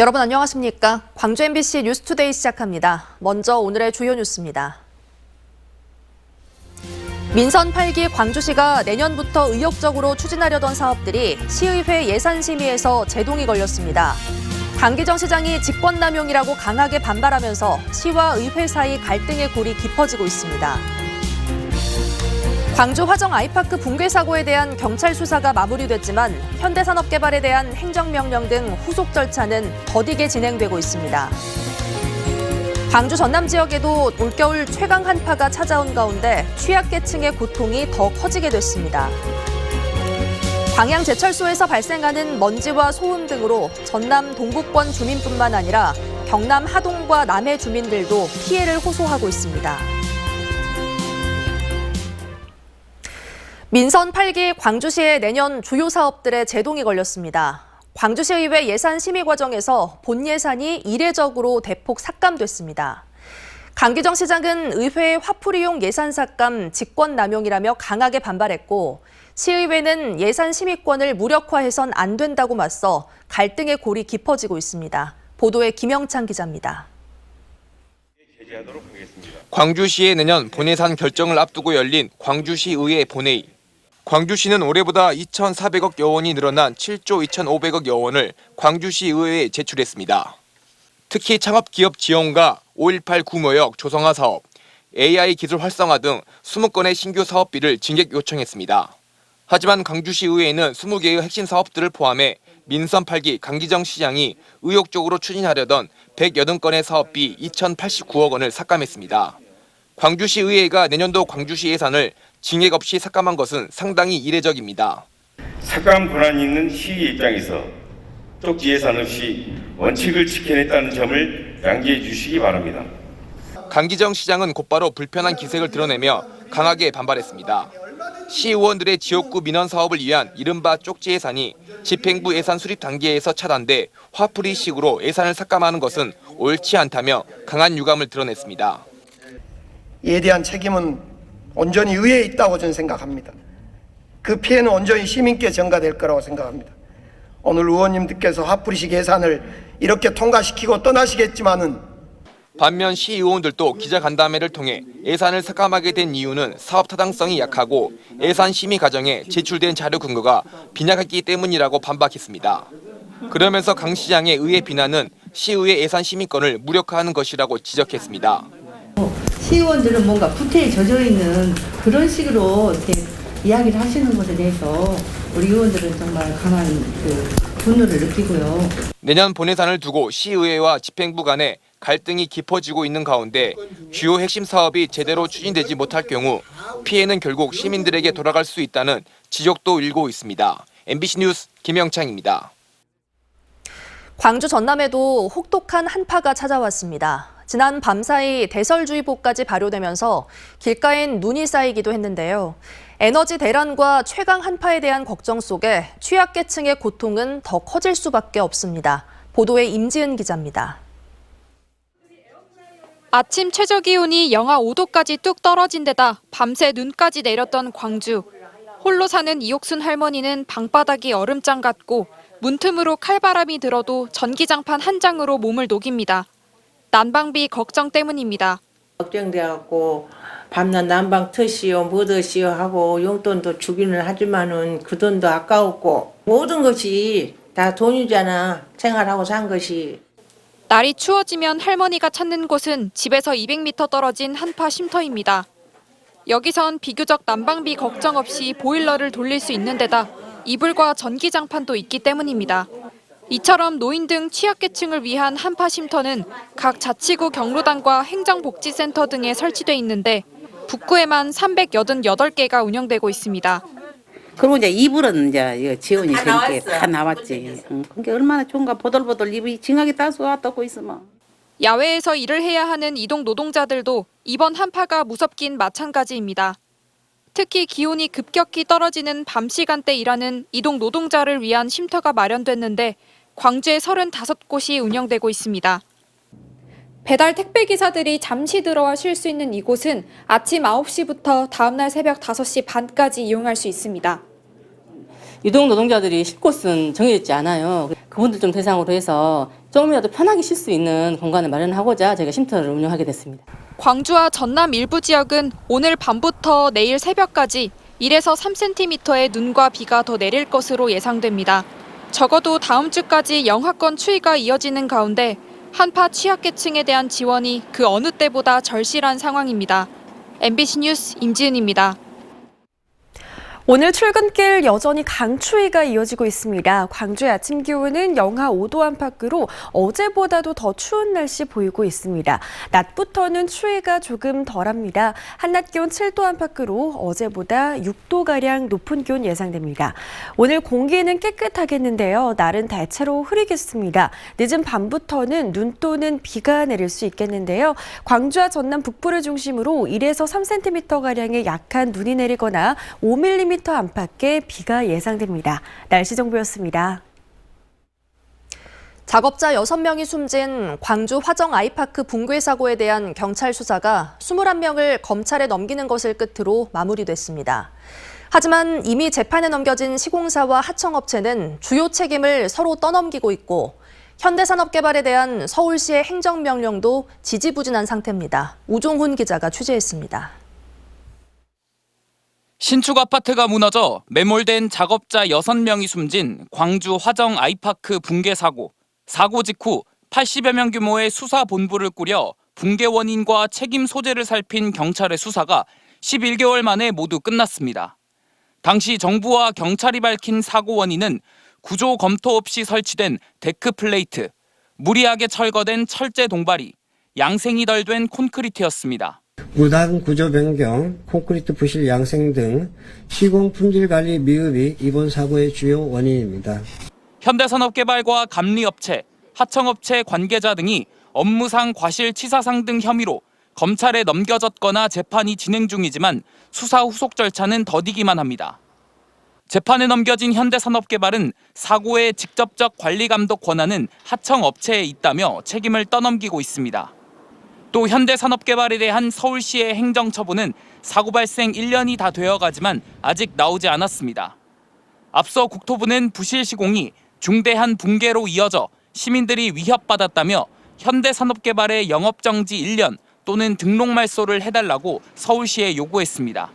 여러분 안녕하십니까? 광주 MBC 뉴스투데이 시작합니다. 먼저 오늘의 주요 뉴스입니다. 민선 8기 광주시가 내년부터 의욕적으로 추진하려던 사업들이 시의회 예산심의에서 제동이 걸렸습니다. 강기정 시장이 직권남용이라고 강하게 반발하면서 시와 의회 사이 갈등의 골이 깊어지고 있습니다. 광주 화정 아이파크 붕괴 사고에 대한 경찰 수사가 마무리됐지만 현대산업개발에 대한 행정명령 등 후속 절차는 더디게 진행되고 있습니다. 광주 전남 지역에도 올겨울 최강 한파가 찾아온 가운데 취약계층의 고통이 더 커지게 됐습니다. 광양제철소에서 발생하는 먼지와 소음 등으로 전남 동북권 주민뿐만 아니라 경남 하동과 남해 주민들도 피해를 호소하고 있습니다. 민선 8기 광주시의 내년 주요 사업들의 제동이 걸렸습니다. 광주시의회 예산 심의 과정에서 본 예산이 이례적으로 대폭 삭감됐습니다. 강기정 시장은 의회의 화풀이용 예산 삭감 직권남용이라며 강하게 반발했고 시의회는 예산 심의권을 무력화해선 안 된다고 맞서 갈등의 골이 깊어지고 있습니다. 보도에 김영찬 기자입니다. 광주시의 내년 본예산 결정을 앞두고 열린 광주시의회 본회의. 광주시는 올해보다 2,400억여 원이 늘어난 7조 2,500억여 원을 광주시의회에 제출했습니다. 특히 창업기업 지원과 5.18 구모역 조성화 사업, AI 기술 활성화 등 20건의 신규 사업비를 증액 요청했습니다. 하지만 광주시의회는 20개의 핵심 사업들을 포함해 민선 8기 강기정 시장이 의욕적으로 추진하려던 180건의 사업비 2,089억 원을 삭감했습니다. 광주시의회가 내년도 광주시 예산을 증액 없이 삭감한 것은 상당히 이례적입니다. 삭감 권한이 있는 시의 입장에서 쪽지 예산 없이 원칙을 지켜냈다는 점을 양지해 주시기 바랍니다. 강기정 시장은 곧바로 불편한 기색을 드러내며 강하게 반발했습니다. 시의원들의 지역구 민원 사업을 위한 이른바 쪽지 예산이 집행부 예산 수립 단계에서 차단돼 화풀이식으로 예산을 삭감하는 것은 옳지 않다며 강한 유감을 드러냈습니다. 이에 대한 책임은 온전히 의회에 있다고 저는 생각합니다. 그 피해는 온전히 시민께 전가될 거라고 생각합니다. 오늘 의원님들께서 화풀이식 예산을 이렇게 통과시키고 떠나시겠지만은 반면 시의원들도 기자간담회를 통해 예산을 삭감하게 된 이유는 사업 타당성이 약하고 예산 심의 과정에 제출된 자료 근거가 빈약했기 때문이라고 반박했습니다. 그러면서 강 시장의 의회 비난은 시의회 예산 심의권을 무력화하는 것이라고 지적했습니다. 시의원들은 뭔가 구태에 젖어 있는 그런 식으로 이렇게 이야기를 하시는 것에 대해서 우리 의원들은 정말 강한 분노를 느끼고요. 내년 본예산을 두고 시의회와 집행부 간에 갈등이 깊어지고 있는 가운데 주요 핵심 사업이 제대로 추진되지 못할 경우 피해는 결국 시민들에게 돌아갈 수 있다는 지적도 일고 있습니다. MBC 뉴스 김영창입니다. 광주 전남에도 혹독한 한파가 찾아왔습니다. 지난 밤사이 대설주의보까지 발효되면서 길가엔 눈이 쌓이기도 했는데요. 에너지 대란과 최강 한파에 대한 걱정 속에 취약계층의 고통은 더 커질 수밖에 없습니다. 보도에 임지은 기자입니다. 아침 최저기온이 영하 5도까지 뚝 떨어진 데다 밤새 눈까지 내렸던 광주. 홀로 사는 이옥순 할머니는 방바닥이 얼음장 같고 문틈으로 칼바람이 들어도 전기장판 한 장으로 몸을 녹입니다. 난방비 걱정 때문입니다. 걱정돼갖고 밤낮 난방 트시오 뭐 드시오 하고 용돈도 주기는 하지만은 그 돈도 아까웠고 모든 것이 다 돈이잖아. 생활하고 산 것이. 날이 추워지면 할머니가 찾는 곳은 집에서 200m 떨어진 한파 쉼터입니다. 여기선 비교적 난방비 걱정 없이 보일러를 돌릴 수 있는 데다 이불과 전기장판도 있기 때문입니다. 이처럼 노인 등 취약계층을 위한 한파 쉼터는 각 자치구 경로당과 행정복지센터 등에 설치돼 있는데 북구에만 388개가 운영되고 있습니다. 그리고 이제 이불은 이제 지원이 되니까 다 나왔지. 그게 얼마나 좋은가 보들보들 이불이 징하게 따스워 있으면. 야외에서 일을 해야 하는 이동 노동자들도 이번 한파가 무섭긴 마찬가지입니다. 특히 기온이 급격히 떨어지는 밤 시간대 일하는 이동 노동자를 위한 쉼터가 마련됐는데 광주에 35곳이 운영되고 있습니다. 배달 택배기사들이 잠시 들어와 쉴 수 있는 이곳은 아침 9시부터 다음날 새벽 5시 반까지 이용할 수 있습니다. 유동 노동자들이 쉴 곳은 정해져 있지 않아요. 그분들 좀 대상으로 해서 조금이라도 편하게 쉴 수 있는 공간을 마련하고자 저희가 쉼터를 운영하게 됐습니다. 광주와 전남 일부 지역은 오늘 밤부터 내일 새벽까지 1에서 3cm의 눈과 비가 더 내릴 것으로 예상됩니다. 적어도 다음 주까지 영하권 추위가 이어지는 가운데 한파 취약계층에 대한 지원이 그 어느 때보다 절실한 상황입니다. MBC 뉴스 임지은입니다. 오늘 출근길 여전히 강추위가 이어지고 있습니다. 광주의 아침 기온은 영하 5도 안팎으로 어제보다도 더 추운 날씨 보이고 있습니다. 낮부터는 추위가 조금 덜합니다. 한낮 기온 7도 안팎으로 어제보다 6도가량 높은 기온 예상됩니다. 오늘 공기는 깨끗하겠는데요. 날은 대체로 흐리겠습니다. 늦은 밤부터는 눈 또는 비가 내릴 수 있겠는데요. 광주와 전남 북부를 중심으로 1에서 3cm가량의 약한 눈이 내리거나 5mm 안팎의 비가 예상됩니다. 날씨 정보였습니다. 작업자 6명이 숨진 광주 화정 아이파크 붕괴 사고에 대한 경찰 수사가 21명을 검찰에 넘기는 것을 끝으로 마무리됐습니다. 하지만 이미 재판에 넘겨진 시공사와 하청업체는 주요 책임을 서로 떠넘기고 있고 현대산업개발에 대한 서울시의 행정명령도 지지부진한 상태입니다. 우종훈 기자가 취재했습니다. 신축 아파트가 무너져 매몰된 작업자 6명이 숨진 광주 화정 아이파크 붕괴 사고. 사고 직후 80여 명 규모의 수사본부를 꾸려 붕괴 원인과 책임 소재를 살핀 경찰의 수사가 11개월 만에 모두 끝났습니다. 당시 정부와 경찰이 밝힌 사고 원인은 구조 검토 없이 설치된 데크 플레이트, 무리하게 철거된 철제 동발이, 양생이 덜 된 콘크리트였습니다. 무단 구조 변경, 콘크리트 부실 양생 등 시공 품질 관리 미흡이 이번 사고의 주요 원인입니다. 현대산업개발과 감리업체, 하청업체 관계자 등이 업무상 과실치사상 등 혐의로 검찰에 넘겨졌거나 재판이 진행 중이지만 수사 후속 절차는 더디기만 합니다. 재판에 넘겨진 현대산업개발은 사고의 직접적 관리 감독 권한은 하청업체에 있다며 책임을 떠넘기고 있습니다. 또 현대산업개발에 대한 서울시의 행정처분은 사고 발생 1년이 다 되어가지만 아직 나오지 않았습니다. 앞서 국토부는 부실 시공이 중대한 붕괴로 이어져 시민들이 위협받았다며 현대산업개발의 영업정지 1년 또는 등록 말소를 해달라고 서울시에 요구했습니다.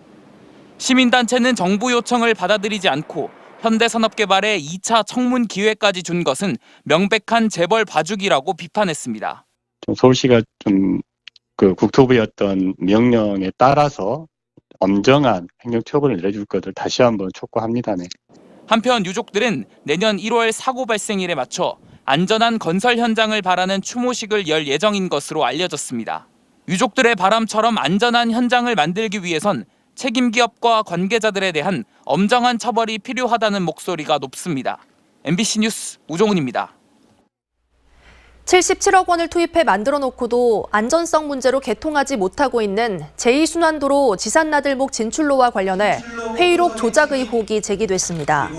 시민단체는 정부 요청을 받아들이지 않고 현대산업개발에 2차 청문 기회까지 준 것은 명백한 재벌 봐주기라고 비판했습니다. 서울시가 국토부의 어떤 명령에 따라서 엄정한 행정처분을 내려줄 것을 다시 한번 촉구합니다. 네. 한편 유족들은 내년 1월 사고 발생일에 맞춰 안전한 건설 현장을 바라는 추모식을 열 예정인 것으로 알려졌습니다. 유족들의 바람처럼 안전한 현장을 만들기 위해선 책임 기업과 관계자들에 대한 엄정한 처벌이 필요하다는 목소리가 높습니다. MBC 뉴스 우종훈입니다. 77억 원을 투입해 만들어 놓고도 안전성 문제로 개통하지 못하고 있는 제2순환도로 지산나들목 진출로와 관련해 회의록 조작 의혹이 제기됐습니다.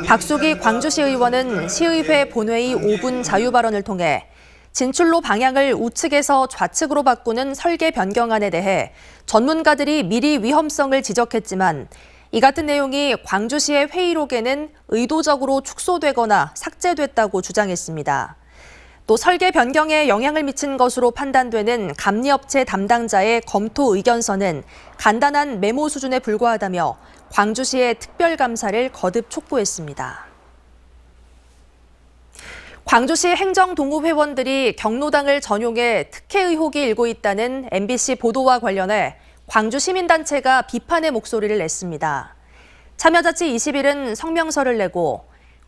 박수기 광주시 의원은 시의회 본회의 5분 자유 발언을 통해 진출로 방향을 우측에서 좌측으로 바꾸는 설계 변경안에 대해 전문가들이 미리 위험성을 지적했지만 이 같은 내용이 광주시의 회의록에는 의도적으로 축소되거나 삭제됐다고 주장했습니다. 또 설계 변경에 영향을 미친 것으로 판단되는 감리업체 담당자의 검토 의견서는 간단한 메모 수준에 불과하다며 광주시의 특별감사를 거듭 촉구했습니다. 광주시 행정동호회원들이 경로당을 전용해 특혜 의혹이 일고 있다는 MBC 보도와 관련해 광주시민단체가 비판의 목소리를 냈습니다. 참여자치 21은 성명서를 내고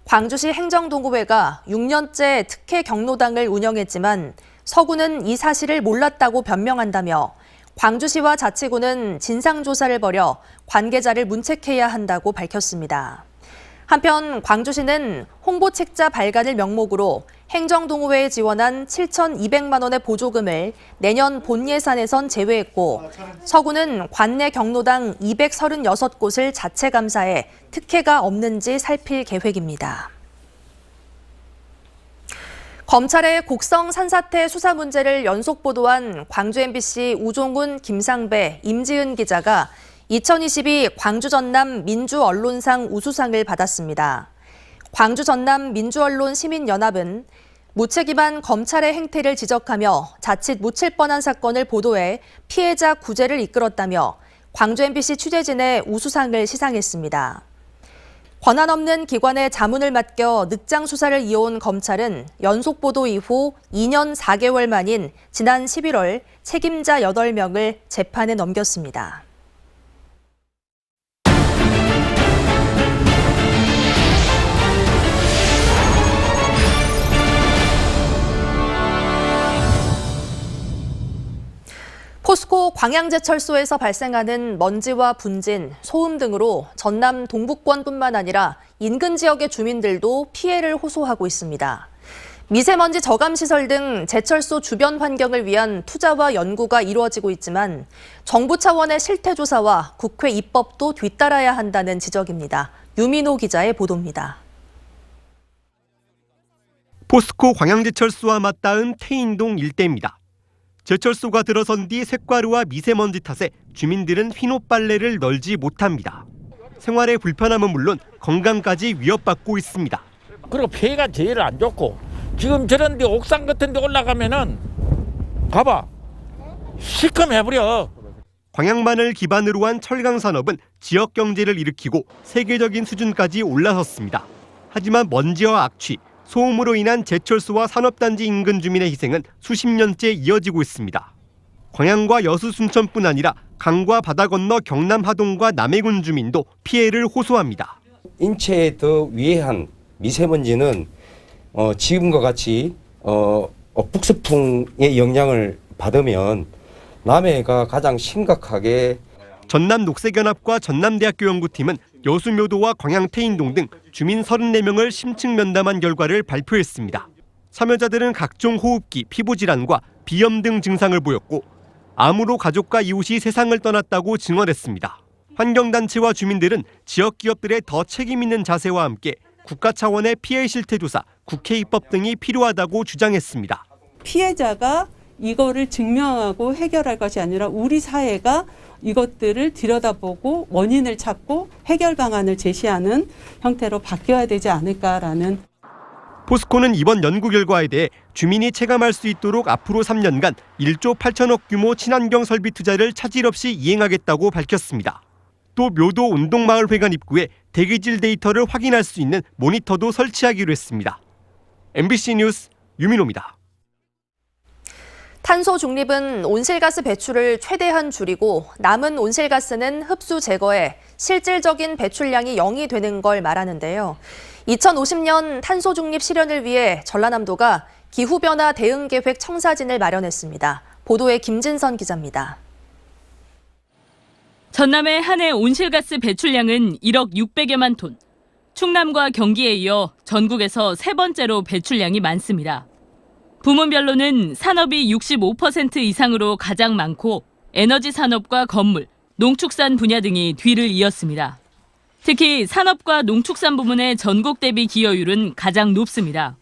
광주시 행정동호회가 6년째 특혜 경로당을 운영했지만 서구는 이 사실을 몰랐다고 변명한다며 광주시와 자치구는 진상조사를 벌여 관계자를 문책해야 한다고 밝혔습니다. 한편 광주시는 홍보책자 발간을 명목으로 행정동호회에 지원한 7,200만 원의 보조금을 내년 본 예산에선 제외했고 서구는 관내 경로당 236곳을 자체 감사해 특혜가 없는지 살필 계획입니다. 검찰의 곡성 산사태 수사 문제를 연속 보도한 광주 MBC 우종훈, 김상배, 임지은 기자가 2022 광주 전남 민주언론상 우수상을 받았습니다. 광주 전남 민주언론 시민연합은 무책임한 검찰의 행태를 지적하며 자칫 묻힐 뻔한 사건을 보도해 피해자 구제를 이끌었다며 광주 MBC 취재진의 우수상을 시상했습니다. 권한 없는 기관에 자문을 맡겨 늑장 수사를 이어온 검찰은 연속 보도 이후 2년 4개월 만인 지난 11월 책임자 8명을 재판에 넘겼습니다. 포스코 광양제철소에서 발생하는 먼지와 분진, 소음 등으로 전남 동북권뿐만 아니라 인근 지역의 주민들도 피해를 호소하고 있습니다. 미세먼지 저감시설 등 제철소 주변 환경을 위한 투자와 연구가 이루어지고 있지만 정부 차원의 실태조사와 국회 입법도 뒤따라야 한다는 지적입니다. 유민호 기자의 보도입니다. 포스코 광양제철소와 맞닿은 태인동 일대입니다. 제철소가 들어선 뒤 쇳가루와 미세먼지 탓에 주민들은 휘노빨래를 널지 못합니다. 생활의 불편함은 물론 건강까지 위협받고 있습니다. 그리고 피해가 제일 안 좋고 지금 저런 데 옥상 같은 데 올라가면은 봐봐 시커매버려. 광양만을 기반으로 한 철강 산업은 지역 경제를 일으키고 세계적인 수준까지 올라섰습니다. 하지만 먼지와 악취, 소음으로 인한 제철소와 산업단지 인근 주민의 희생은 수십 년째 이어지고 있습니다. 광양과 여수 순천뿐 아니라 강과 바다 건너 경남 하동과 남해군 주민도 피해를 호소합니다. 인체에 더 위해한 미세먼지는 지금과 같이 북서풍의 영향을 받으면 남해가 가장 심각하게. 전남 녹색연합과 전남대학교 연구팀은 여수묘도와 광양 태인동 등 주민 34명을 심층 면담한 결과를 발표했습니다. 참여자들은 각종 호흡기, 피부질환과 비염 등 증상을 보였고 암으로 가족과 이웃이 세상을 떠났다고 증언했습니다. 환경단체와 주민들은 지역 기업들의 더 책임 있는 자세와 함께 국가 차원의 피해 실태조사, 국회 입법 등이 필요하다고 주장했습니다. 피해자가 이거를 증명하고 해결할 것이 아니라 우리 사회가 이것들을 들여다보고 원인을 찾고 해결 방안을 제시하는 형태로 바뀌어야 되지 않을까라는. 포스코는 이번 연구 결과에 대해 주민이 체감할 수 있도록 앞으로 3년간 1조 8천억 규모 친환경 설비 투자를 차질 없이 이행하겠다고 밝혔습니다. 또 묘도 운동마을회관 입구에 대기질 데이터를 확인할 수 있는 모니터도 설치하기로 했습니다. MBC 뉴스 유민호입니다. 탄소 중립은 온실가스 배출을 최대한 줄이고 남은 온실가스는 흡수 제거해 실질적인 배출량이 0이 되는 걸 말하는데요. 2050년 탄소 중립 실현을 위해 전라남도가 기후변화 대응계획 청사진을 마련했습니다. 보도에 김진선 기자입니다. 전남의 한 해 온실가스 배출량은 1억 600여만 톤. 충남과 경기에 이어 전국에서 세 번째로 배출량이 많습니다. 부문별로는 산업이 65% 이상으로 가장 많고 에너지 산업과 건물, 농축산 분야 등이 뒤를 이었습니다. 특히 산업과 농축산 부문의 전국 대비 기여율은 가장 높습니다.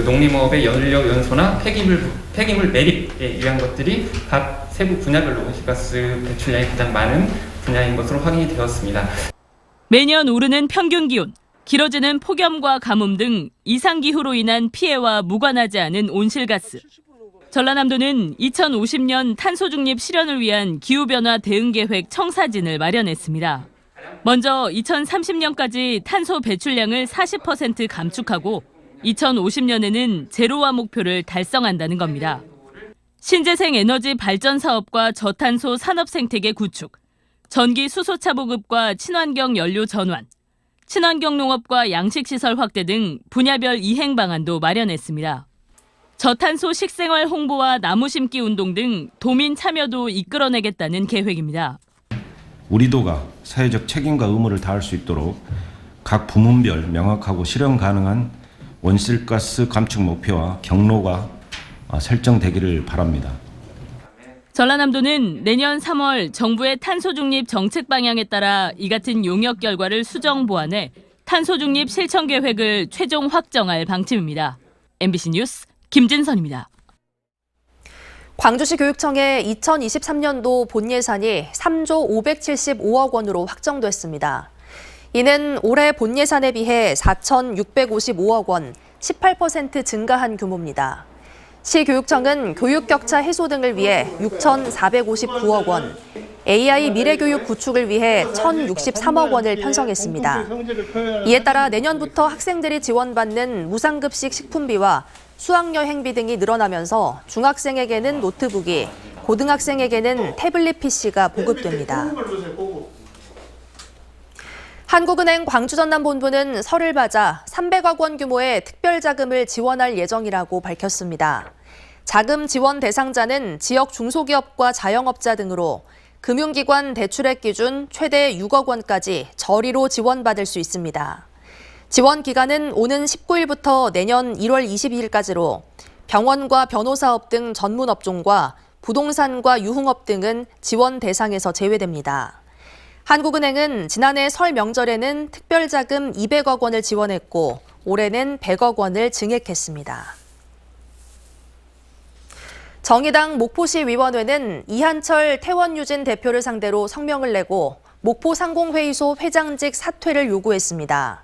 농림업의 연료 연소나 폐기물 매립에 의한 것들이 각 세부 분야별로 온실가스 배출량이 가장 많은 분야인 것으로 확인이 되었습니다. 매년 오르는 평균 기온, 길어지는 폭염과 가뭄 등 이상기후로 인한 피해와 무관하지 않은 온실가스. 전라남도는 2050년 탄소 중립 실현을 위한 기후변화 대응계획 청사진을 마련했습니다. 먼저 2030년까지 탄소 배출량을 40% 감축하고 2050년에는 제로화 목표를 달성한다는 겁니다. 신재생 에너지 발전 사업과 저탄소 산업 생태계 구축, 전기 수소차 보급과 친환경 연료 전환, 친환경 농업과 양식시설 확대 등 분야별 이행 방안도 마련했습니다. 저탄소 식생활 홍보와 나무 심기 운동 등 도민 참여도 이끌어내겠다는 계획입니다. 우리 도가 사회적 책임과 의무를 다할 수 있도록 각 부문별 명확하고 실현 가능한 온실가스 감축 목표와 경로가 설정되기를 바랍니다. 전라남도는 내년 3월 정부의 탄소 중립 정책 방향에 따라 이 같은 용역 결과를 수정 보완해 탄소 중립 실천 계획을 최종 확정할 방침입니다. MBC 뉴스 김진선입니다. 광주시 교육청의 2023년도 본 예산이 3조 575억 원으로 확정됐습니다. 이는 올해 본 예산에 비해 4,655억 원, 18% 증가한 규모입니다. 시교육청은 교육 격차 해소 등을 위해 6,459억 원, AI 미래교육 구축을 위해 1,063억 원을 편성했습니다. 이에 따라 내년부터 학생들이 지원받는 무상급식 식품비와 수학여행비 등이 늘어나면서 중학생에게는 노트북이, 고등학생에게는 태블릿 PC가 보급됩니다. 한국은행 광주전남본부는 설을 맞아 300억 원 규모의 특별자금을 지원할 예정이라고 밝혔습니다. 자금 지원 대상자는 지역 중소기업과 자영업자 등으로 금융기관 대출액 기준 최대 6억 원까지 저리로 지원받을 수 있습니다. 지원 기간은 오는 19일부터 내년 1월 22일까지로 병원과 변호사업 등 전문업종과 부동산과 유흥업 등은 지원 대상에서 제외됩니다. 한국은행은 지난해 설 명절에는 특별자금 200억 원을 지원했고 올해는 100억 원을 증액했습니다. 정의당 목포시위원회는 이한철 태원유진 대표를 상대로 성명을 내고 목포상공회의소 회장직 사퇴를 요구했습니다.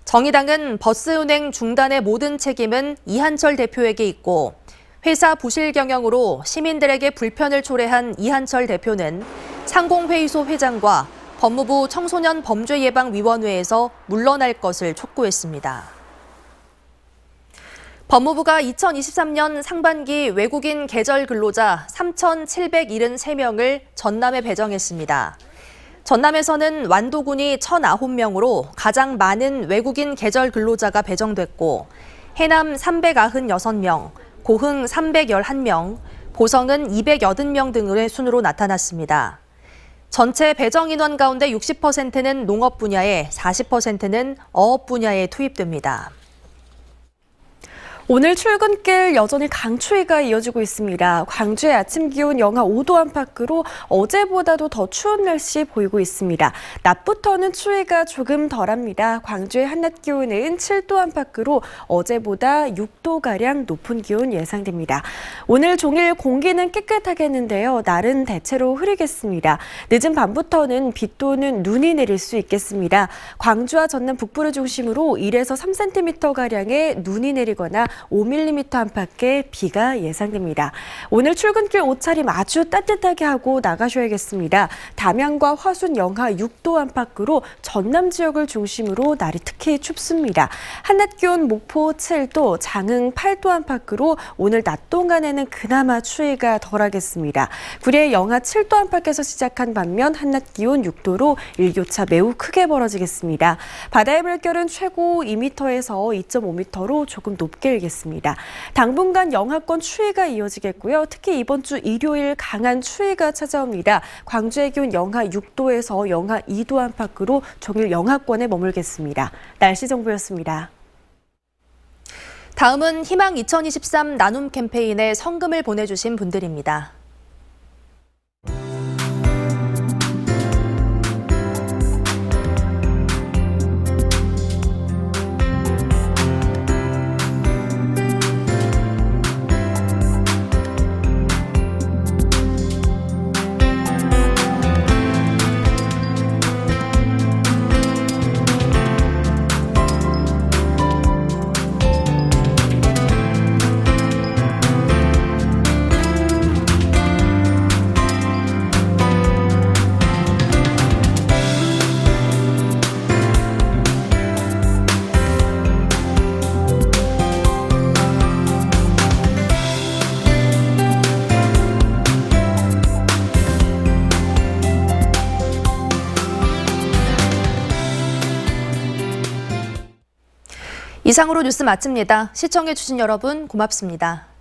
정의당은 버스운행 중단의 모든 책임은 이한철 대표에게 있고 회사 부실 경영으로 시민들에게 불편을 초래한 이한철 대표는 상공회의소 회장과 법무부 청소년 범죄예방위원회에서 물러날 것을 촉구했습니다. 법무부가 2023년 상반기 외국인 계절 근로자 3,773명을 전남에 배정했습니다. 전남에서는 완도군이 1,009명으로 가장 많은 외국인 계절 근로자가 배정됐고 해남 396명, 고흥 311명, 보성은 280명 등의 순으로 나타났습니다. 전체 배정 인원 가운데 60%는 농업 분야에 40%는 어업 분야에 투입됩니다. 오늘 출근길 여전히 강추위가 이어지고 있습니다. 광주의 아침 기온 영하 5도 안팎으로 어제보다도 더 추운 날씨 보이고 있습니다. 낮부터는 추위가 조금 덜합니다. 광주의 한낮 기온은 7도 안팎으로 어제보다 6도가량 높은 기온 예상됩니다. 오늘 종일 공기는 깨끗하겠는데요. 날은 대체로 흐리겠습니다. 늦은 밤부터는 비 또는 눈이 내릴 수 있겠습니다. 광주와 전남 북부를 중심으로 1에서 3cm가량의 눈이 내리거나 5mm 안팎의 비가 예상됩니다. 오늘 출근길 옷차림 아주 따뜻하게 하고 나가셔야겠습니다. 담양과 화순 영하 6도 안팎으로 전남 지역을 중심으로 날이 특히 춥습니다. 한낮 기온 목포 7도, 장흥 8도 안팎으로 오늘 낮 동안에는 그나마 추위가 덜하겠습니다. 구리의 영하 7도 안팎에서 시작한 반면 한낮 기온 6도로 일교차 매우 크게 벌어지겠습니다. 바다의 물결은 최고 2m에서 2.5m로 조금 높게 일겠습니다. 당분간 영하권 추위가 이어지겠고요. 특히 이번 주 일요일 강한 추위가 찾아옵니다. 광주의 기온 영하 6도에서 영하 2도 안팎으로 종일 영하권에 머물겠습니다. 날씨 정보였습니다. 다음은 희망 2023 나눔 캠페인에 성금을 보내주신 분들입니다. 이상으로 뉴스 마칩니다. 시청해주신 여러분 고맙습니다.